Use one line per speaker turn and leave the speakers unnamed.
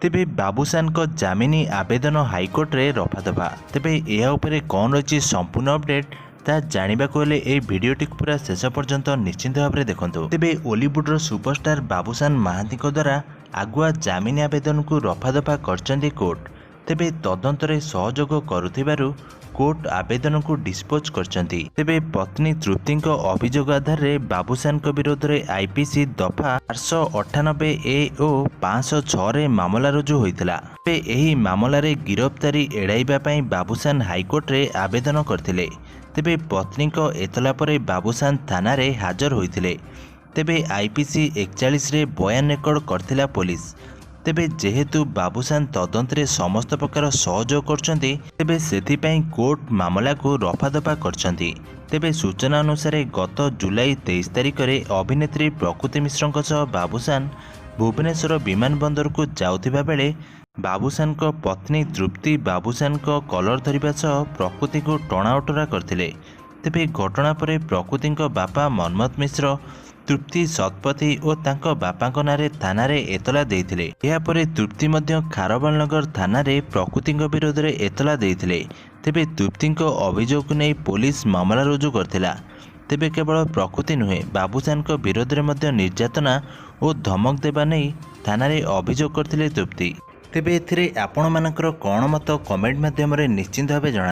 तेबे बाबूसान को जामिनी आवेदन हाइकोर्ट रे रफादफा। तेबे यह उपरे कौन रही संपूर्ण अपडेट ता जानिबाको हेले एई भिडियोटी पूरा शेष पर्यंत निश्चिंत भाव में देखंतु। तेबे ओलीवुडर सुपरस्टार बाबूसान महांती द्वारा आगुआ जामिन आवेदन को रफादफा करचंदी कोर्ट। तेबे तदंतरे सहयोग करुथिबारु कोर्ट आवेदन को डिस्पोज करचंती। तेबे पत्नी तृप्ति अभियोग आधार में बाबूसान विरोध में आईपीसी दफा 498 ए और 506 रे मामला रुजु होइतिला। तेबे एही मामला रे गिरफ्तारी एड़ाइबा पई बाबूसान हाइकोर्ट रे आवेदन करथिले। तेबे पत्नी एतला परे बाबूसान थाना रे हाजर होइतिले। तेबे आईपीसी 41 रे बयान रेकर्ड करथिला पुलिस। तेबे जेहेतु बाबूसान तदंतरे समस्त प्रकार सहयोग करछंती तेबे सेथिपाई कोर्ट मामला को रफादफा करछंती। तेबे सूचना अनुसार गत जुलाई 23 तारिख में अभिनेत्री प्रकृति मिश्र सह बाबूसान भुवनेश्वर विमानबंदर को जाउथिबा बेले बाबूसान को पत्नी तृप्ति बाबूसान को कलर धरिबा सह प्रकृति को टणाउटरा करथिले। तेबे घटना पर प्रकृति बापा मनमथ मिश्र तृप्ति शतपथी और तांको बापा नारे थाना रे एतला देइथिले। या परे तृप्ति मध्य खारबालनगर थाना रे प्रकृति विरोध में एतला देइथिले। तेबे तृप्ति अभियोग नहीं पुलिस मामला रुजु करथिला। तेबे केवल प्रकृति नुहे बाबूसान विरोध में मध्य निर्यातना और धमक देवा नहीं थाना रे अभियोग करथिले तृप्ति। तेबे एथिरे आपण मानकर कोन मत कमेंट माध्यम रे निश्चिंत भावे जणा।